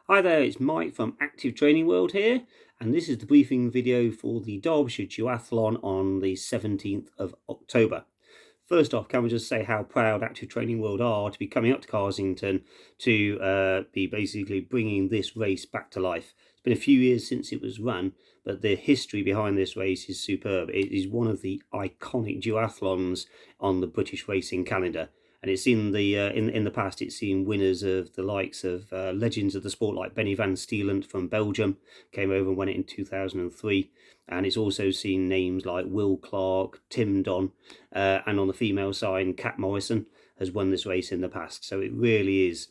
Hi there, it's Mike from Active Training World here, and this is the briefing video for the Derbyshire Duathlon on the 17th of October. First off, can we just say how proud Active Training World are to be coming up to Carsington to be basically bringing this race back to life. It's been a few years since it was run, but the history behind this race is superb. It is one of the iconic duathlons on the British racing calendar. And it's in the past, it's seen winners of the likes of legends of the sport like Benny van Steelant from Belgium, came over and won it in 2003. And it's also seen names like Will Clark, Tim Don, and on the female side, Kat Morrison has won this race in the past. So it really is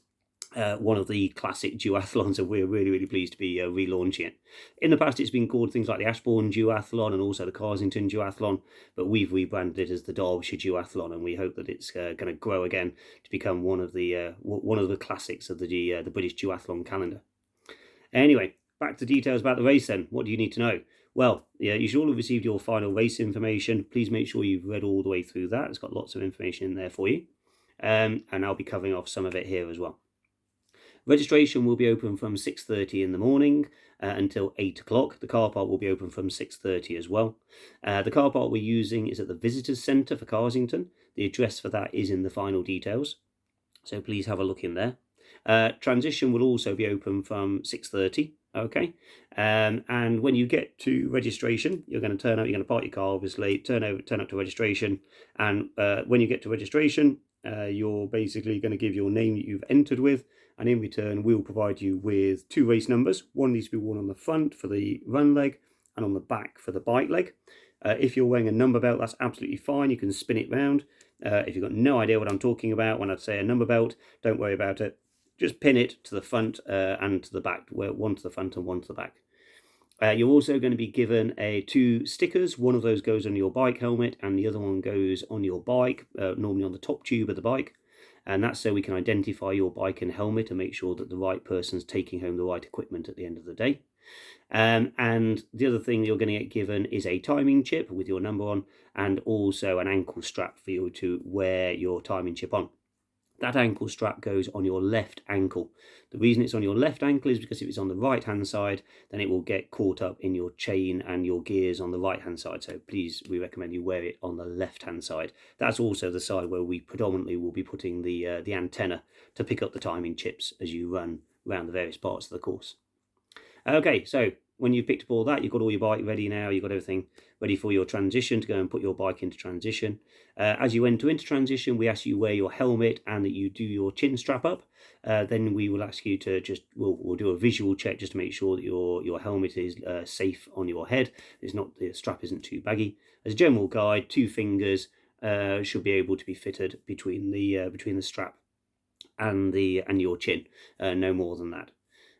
one of the classic duathlons, and we're really pleased to be relaunching it. In the past, it's been called things like the Ashbourne Duathlon and also the Carsington Duathlon, but we've rebranded it as the Derbyshire Duathlon, and we hope that it's going to grow again to become one of the classics of the British duathlon calendar. Anyway, back to details about the race then. What do you need to know? Well, yeah, you should all have received your final race information. Please make sure you've read all the way through that. It's got lots of information in there for you, and I'll be covering off some of it here as well. Registration will be open from 6:30 in the morning until 8 o'clock. The car park will be open from 6:30 as well. The car park we're using is at the Visitors Centre for Carsington. The address for that is in the final details, so please have a look in there. Transition will also be open from 6:30. Okay, and when you get to registration, you're going to turn up. You're going to park your car, obviously. Turn up to registration, and when you get to registration, you're basically going to give your name that you've entered with, and in return we'll provide you with 2 race numbers. One needs to be worn on the front for the run leg and on the back for the bike leg. If you're wearing a number belt, that's absolutely fine. You can spin it round. If you've got no idea what I'm talking about when I say a number belt, don't worry about it. Just pin it to the front and to the back, one to the front and one to the back. You're also going to be given 2 stickers. One of those goes on your bike helmet and the other one goes on your bike, normally on the top tube of the bike. And that's so we can identify your bike and helmet and make sure that the right person's taking home the right equipment at the end of the day. And the other thing you're going to get given is a timing chip with your number on, and also an ankle strap for you to wear your timing chip on. That ankle strap goes on your left ankle. The reason it's on your left ankle is because if it's on the right hand side, then it will get caught up in your chain and your gears on the right hand side. So please, we recommend you wear it on the left hand side. That's also the side where we predominantly will be putting the antenna to pick up the timing chips as you run around the various parts of the course. Okay, so when you've picked up all that, you've got all your bike ready now, you've got everything ready for your transition, to go and put your bike into transition. As you enter into transition, we ask you wear your helmet and that you do your chin strap up. Then we will ask you to we'll do a visual check just to make sure that your helmet is safe on your head. The strap isn't too baggy. As a general guide, 2 fingers should be able to be fitted between the strap and your chin, no more than that.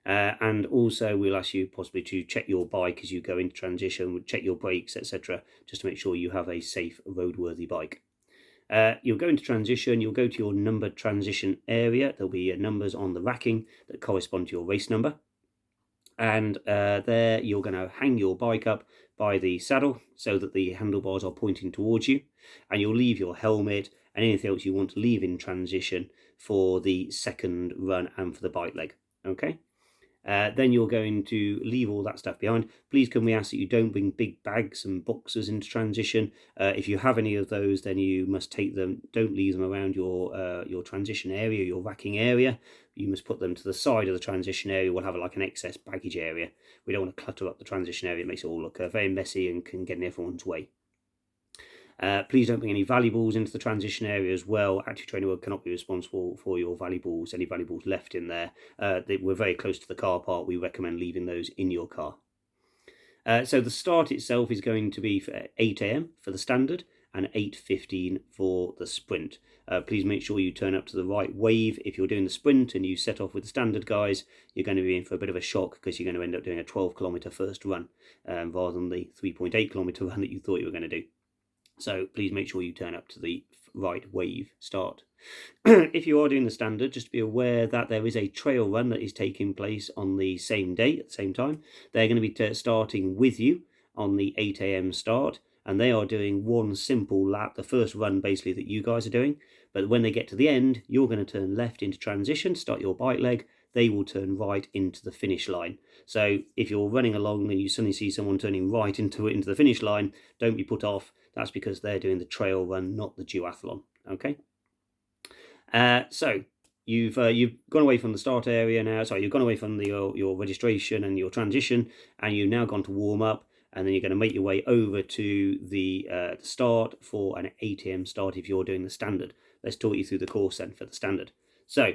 And also we'll ask you possibly to check your bike as you go into transition, check your brakes, etc., just to make sure you have a safe, roadworthy bike. You'll go into transition, you'll go to your numbered transition area. There'll be numbers on the racking that correspond to your race number. And there you're going to hang your bike up by the saddle so that the handlebars are pointing towards you, and you'll leave your helmet and anything else you want to leave in transition for the second run and for the bike leg. Okay. Then you're going to leave all that stuff behind. Please can we ask that you don't bring big bags and boxes into transition. If you have any of those, then you must take them. Don't leave them around your transition area, your racking area. You must put them to the side of the transition area. We'll have like an excess baggage area. We don't want to clutter up the transition area. It makes it all look very messy and can get in everyone's way. Please don't bring any valuables into the transition area as well. Active Training World cannot be responsible for your valuables, any valuables left in there. We're very close to the car park. We recommend leaving those in your car. So the start itself is going to be for 8 AM for the standard and 8:15 for the sprint. Please make sure you turn up to the right wave. If you're doing the sprint and you set off with the standard guys, you're going to be in for a bit of a shock because you're going to end up doing a 12-kilometre first run rather than the 3.8-kilometre run that you thought you were going to do. So please make sure you turn up to the right wave start. If you are doing the standard, just be aware that there is a trail run that is taking place on the same day at the same time. They're going to be starting with you on the 8 AM start, and they are doing one simple lap, the first run basically that you guys are doing. But when they get to the end, you're going to turn left into transition, start your bike leg. they will turn right into the finish line. So if you're running along and you suddenly see someone turning right into the finish line, don't be put off. That's because they're doing the trail run, not the duathlon. Okay. So you've gone away from the start area now. Sorry, you've gone away from your registration and your transition, and you've now gone to warm up, and then you're going to make your way over to the start for an 8 a.m. start if you're doing the standard. Let's talk you through the course then for the standard. So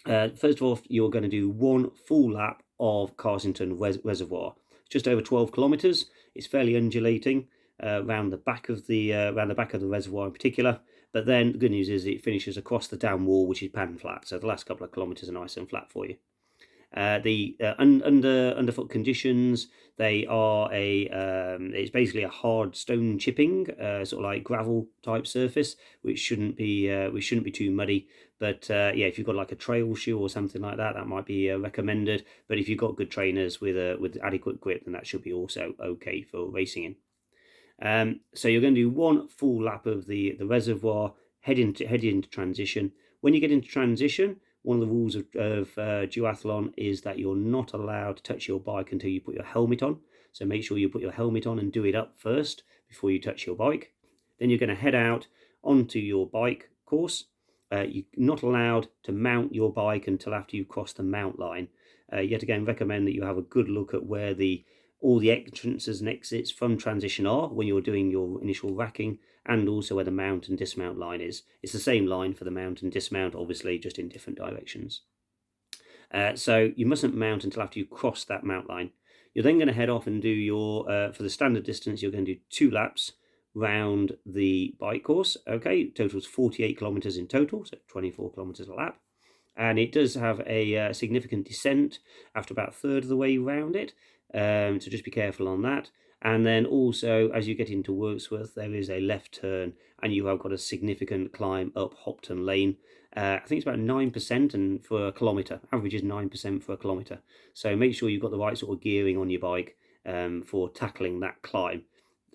first of all, you're going to do one full lap of Carsington Reservoir. It's just over 12 kilometres. It's fairly undulating around the back of the reservoir in particular. But then the good news is it finishes across the dam wall, which is pan flat. So the last couple of kilometres are nice and flat for you. The underfoot conditions, they are it's basically a hard stone chipping, sort of like gravel type surface, which shouldn't be too muddy. But yeah, if you've got like a trail shoe or something like that, that might be recommended. But if you've got good trainers with adequate grip, then that should be also okay for racing in. So you're going to do one full lap of the reservoir, head into transition. When you get into transition, one of the rules of duathlon is that you're not allowed to touch your bike until you put your helmet on. So make sure you put your helmet on and do it up first before you touch your bike. Then you're going to head out onto your bike course. You're not allowed to mount your bike until after you cross the mount line. Yet again, recommend that you have a good look at where all the entrances and exits from transition are when you're doing your initial racking, and also where the mount and dismount line is. It's the same line for the mount and dismount, obviously, just in different directions. So you mustn't mount until after you cross that mount line. You're then going to head off and do your, for the standard distance, you're going to do 2 laps round the bike course. Okay, totals 48 kilometres in total, so 24 kilometres a lap. And it does have a significant descent after about a third of the way round it. So just be careful on that. And then also, as you get into Wirksworth, there is a left turn, and you have got a significant climb up Hopton Lane. I think it's about 9% and for a kilometre. Average is 9% for a kilometre. So make sure you've got the right sort of gearing on your bike for tackling that climb.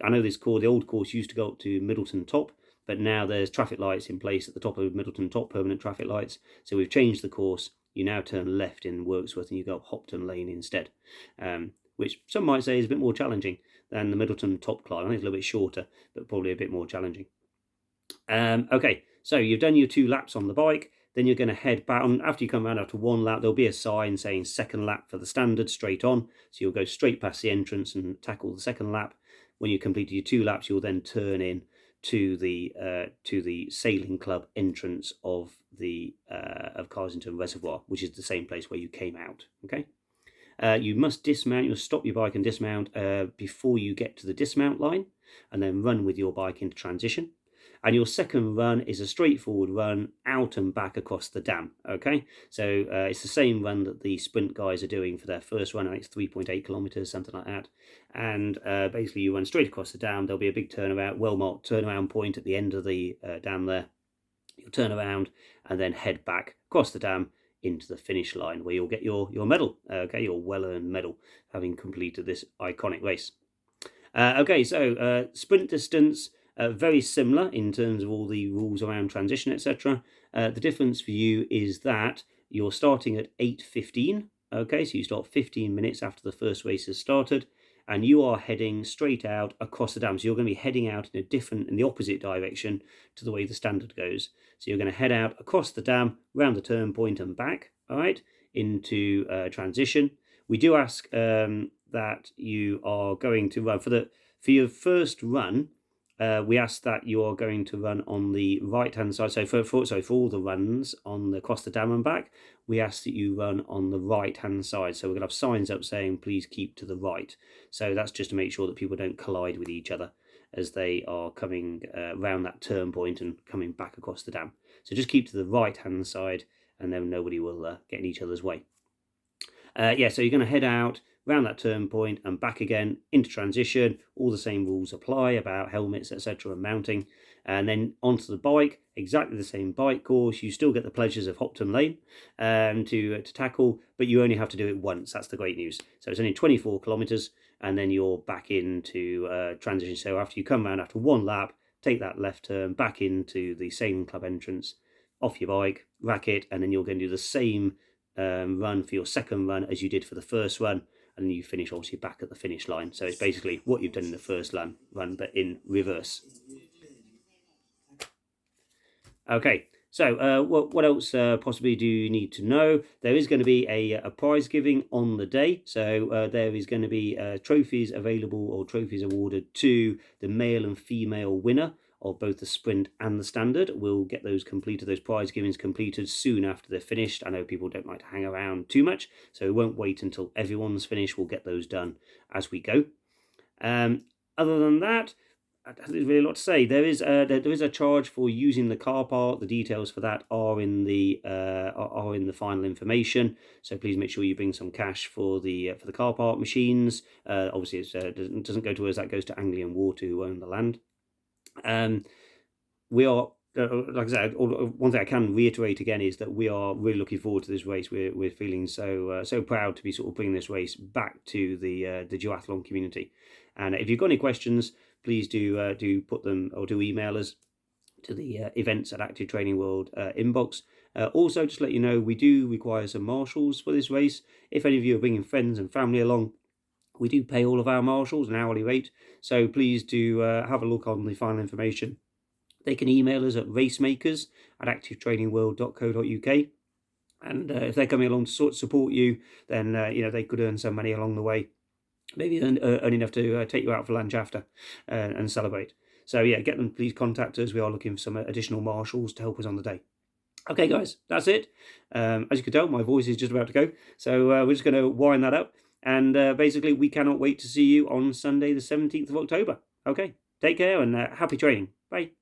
I know the old course used to go up to Middleton Top, but now there's traffic lights in place at the top of Middleton Top, permanent traffic lights. So we've changed the course. You now turn left in Wirksworth and you go up Hopton Lane instead, which some might say is a bit more challenging than the Middleton Top climb. I think it's a little bit shorter, but probably a bit more challenging. Okay, so you've done your 2 laps on the bike. Then you're going to head back on. After you come around after 1 lap, there'll be a sign saying second lap for the standard straight on. So you'll go straight past the entrance and tackle the second lap. When you completed your 2 laps, you'll then turn in to the sailing club entrance of Carsington Reservoir, which is the same place where you came out. Okay, you must dismount. You'll stop your bike and dismount before you get to the dismount line, and then run with your bike into transition. And your second run is a straightforward run out and back across the dam. Okay, so it's the same run that the sprint guys are doing for their first run. I think it's 3.8 kilometres, something like that. And basically you run straight across the dam. There'll be a big turnaround, well-marked turnaround point at the end of the dam there. You'll turn around and then head back across the dam into the finish line, where you'll get your medal, okay, your well-earned medal, having completed this iconic race. Okay, so sprint distance, very similar in terms of all the rules around transition, etc. The difference for you is that you're starting at 8:15. Okay, so you start 15 minutes after the first race has started, and you are heading straight out across the dam. So you're going to be heading out in the opposite direction to the way the standard goes. So you're going to head out across the dam, round the turn point and back, all right, into transition. We do ask that you are going to run for your first run. We ask that you are going to run on the right-hand side. So for all the runs across the dam and back, we ask that you run on the right-hand side. So we're going to have signs up saying, please keep to the right. So that's just to make sure that people don't collide with each other as they are coming round that turn point and coming back across the dam. So just keep to the right-hand side, and then nobody will get in each other's way. Yeah, so you're going to head out round that turn point and back again into transition. All the same rules apply about helmets, etc. and mounting. And then onto the bike, exactly the same bike course. You still get the pleasures of Hopton Lane to tackle, but you only have to do it once. That's the great news. So it's only 24 kilometres, and then you're back into transition. So after you come round after 1 lap, take that left turn back into the sailing club entrance, off your bike, rack it, and then you're going to do the same run for your second run as you did for the first run, and you finish obviously back at the finish line. So it's basically what you've done in the first run, but in reverse. Okay, so what else possibly do you need to know? There is going to be a prize giving on the day. So there is going to be trophies available, or trophies awarded to the male and female winner of both the sprint and the standard. We'll get those completed, those prize givings completed soon after they're finished. I know people don't like to hang around too much, so we won't wait until everyone's finished. We'll get those done as we go. Other than that, there's really a lot to say. There is a charge for using the car park. The details for that are in the final information. So please make sure you bring some cash for the car park machines. Obviously, it doesn't go to us. That goes to Anglian Water, who own the land. We are, like I said, one thing I can reiterate again is that we are really looking forward to this race. We're feeling so proud to be sort of bringing this race back to the duathlon community. And if you've got any questions, please do put them, or do email us to the events@activetrainingworld inbox. Also, just to let you know, we do require some marshals for this race. If any of you are bringing friends and family along, we do pay all of our marshals an hourly rate. So please do have a look on the final information. They can email us at racemaker@activetrainingworld.co.uk. And if they're coming along to support you, then they could earn some money along the way. Maybe earn enough to take you out for lunch after and celebrate. So yeah, get them, please contact us. We are looking for some additional marshals to help us on the day. Okay, guys, that's it. As you can tell, my voice is just about to go. So we're just going to wind that up. And basically, we cannot wait to see you on Sunday, the 17th of October. Okay, take care and happy training. Bye.